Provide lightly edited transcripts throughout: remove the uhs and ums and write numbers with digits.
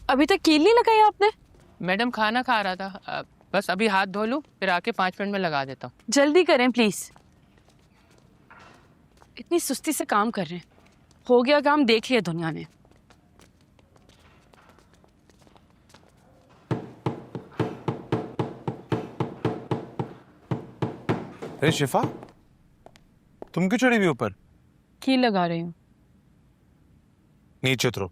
अभी तक कील नहीं लगाई आपने? मैडम खाना खा रहा था, बस अभी हाथ धो लूँ फिर आके 5 मिनट में लगा देता हूँ। जल्दी करें प्लीज। इतनी सुस्ती से काम कर रहे हैं, हो गया काम देख लिया दुनिया ने। अरे शिफा, तुम क्यों चढ़ी हुई ऊपर? कील लगा रही हूँ। नीचे उतरो।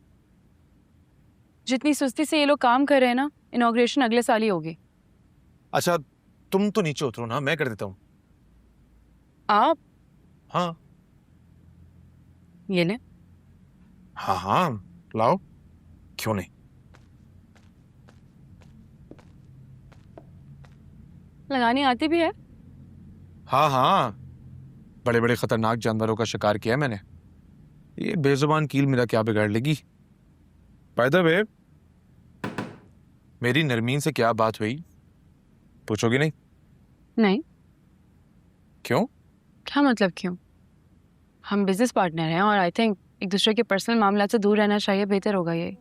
जितनी सुस्ती से ये लोग काम कर रहे हैं ना, इनॉग्रेशन अगले साल ही होगी। अच्छा तुम तो नीचे उतरो ना, मैं कर देता हूँ। आप? हाँ ये ले। हाँ हाँ लाओ, क्यों नहीं। लगानी आती भी है? हाँ हाँ, बड़े बड़े खतरनाक जानवरों का शिकार किया है मैंने। ये बेजुबान कील मेरा क्या बिगाड़ लेगी। बाय द वे, मेरी नरमीन से क्या बात हुई, पूछोगी नहीं? नहीं। क्यों? क्या मतलब क्यों? हम बिजनेस पार्टनर हैं और आई थिंक एक दूसरे के पर्सनल मामला से दूर रहना चाहिए, बेहतर होगा ये।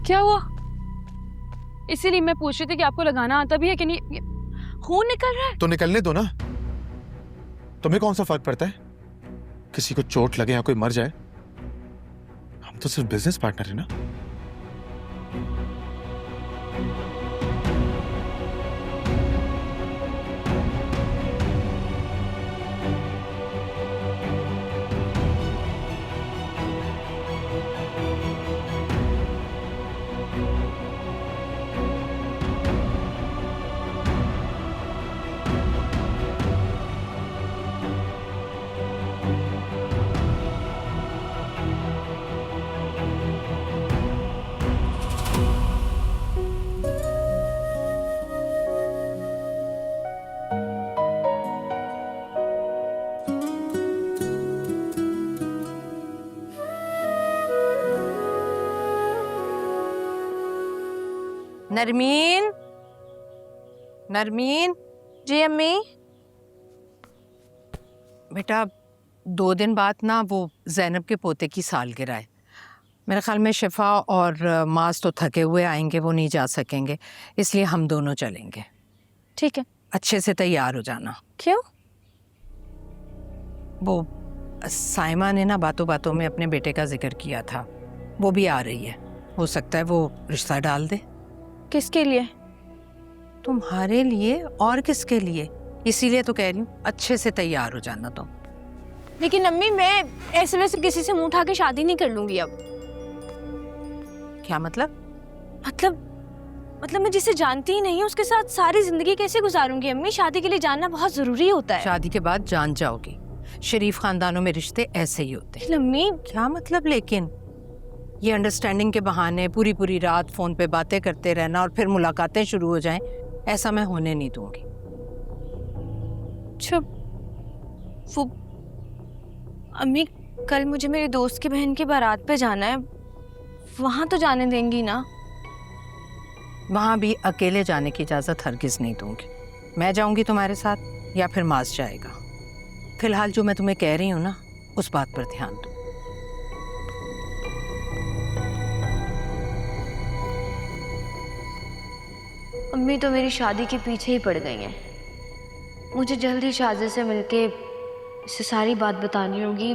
क्या हुआ? इसीलिए मैं पूछ रही थी कि आपको लगाना आता भी है कि नहीं। खून निकल रहा है। तो निकलने दो ना, तुम्हें कौन सा फर्क पड़ता है? किसी को चोट लगे या कोई मर जाए, हम तो सिर्फ बिजनेस पार्टनर है ना। नरमीन, नरमीन। जी अम्मी। बेटा 2 दिन बाद ना वो जैनब के पोते की सालगिरह है। मेरे ख्याल में शिफा और मास तो थके हुए आएंगे, वो नहीं जा सकेंगे, इसलिए हम दोनों चलेंगे। ठीक है। अच्छे से तैयार हो जाना। क्यों? वो साइमा ने ना बातों बातों में अपने बेटे का जिक्र किया था, वो भी आ रही है। हो सकता है वो रिश्ता डाल दे। किसके लिए? तुम्हारे लिए और किसके लिए, इसीलिए तो कह रही हूँ अच्छे से तैयार हो जाना तुम। लेकिन अम्मी मैं ऐसे वैसे किसी से मुंह उठा के शादी नहीं कर लूंगी अब। क्या मतलब? मतलब मैं जिसे जानती ही नहीं हूँ उसके साथ सारी जिंदगी कैसे गुजारूंगी अम्मी? शादी के लिए जानना बहुत जरूरी होता है। शादी के बाद जान जाओगी, शरीफ खानदानों में रिश्ते ऐसे ही होते हैं। अम्मी क्या मतलब? लेकिन ये अंडरस्टैंडिंग के बहाने पूरी पूरी रात फोन पे बातें करते रहना और फिर मुलाकातें शुरू हो जाएं, ऐसा मैं होने नहीं दूंगी। चुप। वो अम्मी कल मुझे मेरी दोस्त की बहन की बारात पे जाना है, वहां तो जाने देंगी ना? वहां भी अकेले जाने की इजाजत हरगिज नहीं दूंगी। मैं जाऊंगी तुम्हारे साथ या फिर मास जाएगा। फिलहाल जो मैं तुम्हें कह रही हूँ ना, उस बात पर ध्यान दो। अम्मी तो मेरी शादी के पीछे ही पड़ गई हैं। मुझे जल्द ही शादी से मिलके इसे सारी बात बतानी होगी।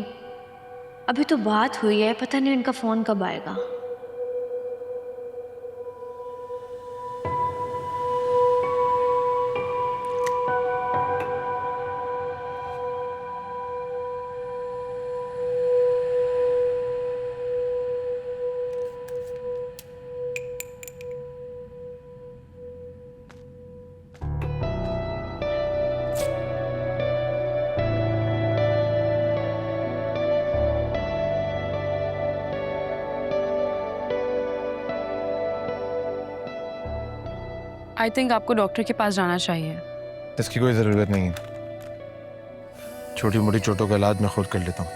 अभी तो बात हुई है, पता नहीं इनका फोन कब आएगा। आई थिंक आपको डॉक्टर के पास जाना चाहिए। इसकी कोई ज़रूरत नहीं है। छोटी मोटी चोटों का इलाज मैं खुद कर लेता हूँ।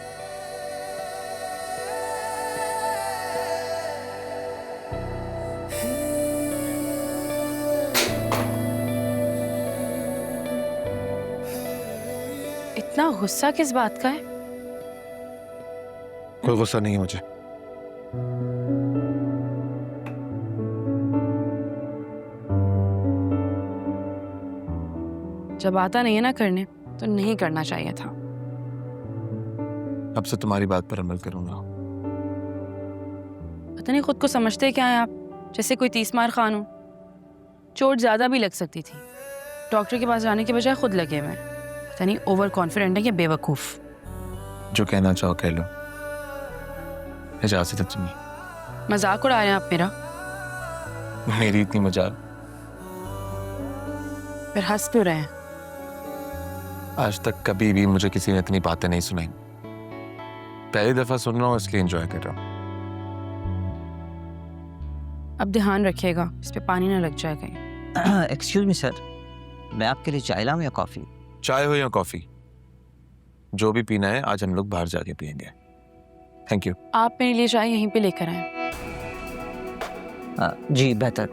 इतना गुस्सा किस बात का है? कोई गुस्सा नहीं है मुझे। जब आता नहीं है ना करने तो नहीं करना चाहिए था। अब से तुम्हारी बात पर अमल करूंगा। पता नहीं खुद को समझते क्या हैं आप, जैसे कोई 30 मार खान हो। चोट ज्यादा भी लग सकती थी, डॉक्टर के पास जाने के बजाय खुद लगे हुए हैं। पता नहीं ओवर कॉन्फिडेंट है या बेवकूफ। जो कहना चाहो कह लो, इजाजत है तुम्हें। मजाक उड़ा रहे हैं आप मेरा? मेरी इतनी मजाक फिर हंस क्यों रहे हैं? आज तक कभी भी मुझे किसी ने इतनी बातें नहीं सुनाई। पहली दफा सुन रहा हूँ इसलिए एंजॉय कर रहा हूँ। अब ध्यान रखिएगा, इस पे पानी ना लग जाए कहीं। एक्सक्यूज मी सर, मैं आपके लिए चाय लाऊं या कॉफ़ी? चाय हो या कॉफी, जो भी पीना है आज हम लोग बाहर जाके पियेंगे। Thank you. आप मेरे लिए चाय यहीं पे लेकर आए। जी बेहतर।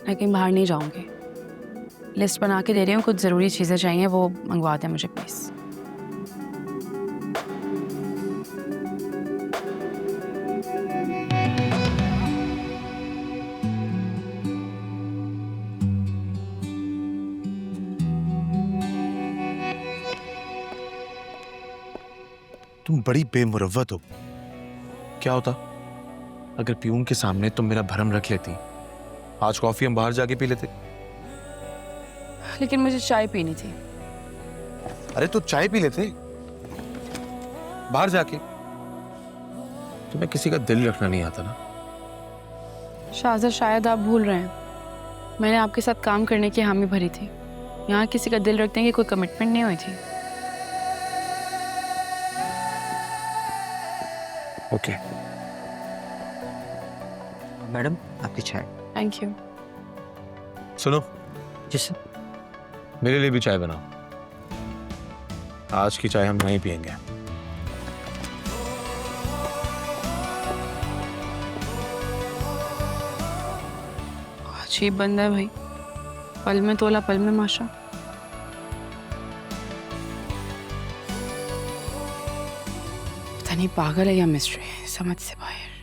मैं कहीं बाहर नहीं जाऊंगी। लिस्ट बना के दे रही हूँ, कुछ ज़रूरी चीज़ें चाहिए वो मंगवा दें मुझे प्लीज़। तुम बड़ी बेमुरव्वत हो। क्या होता अगर प्यून के सामने तुम मेरा भरम रख लेती? आज कॉफी हम बाहर जाके पी लेते। लेकिन मुझे चाय पीनी थी। अरे तो चाय पी लेते बाहर जाके। तुम्हें किसी का दिल रखना नहीं आता ना। शाहज़द, शायद आप भूल रहे हैं, मैंने आपके साथ काम करने की हामी भरी थी। यहाँ किसी का दिल रखने की कोई कमिटमेंट नहीं हुई थी। ओके। मैडम आपकी चाय। Thank you. सुनो, जी सर। मेरे लिए भी चाय बनाओ। आज की चाय हम नहीं पियेंगे। अजीब बंदा है भाई, पल में तोला पल में माशा। पता नहीं पागल है या मिस्ट्री, समझ से बाहर।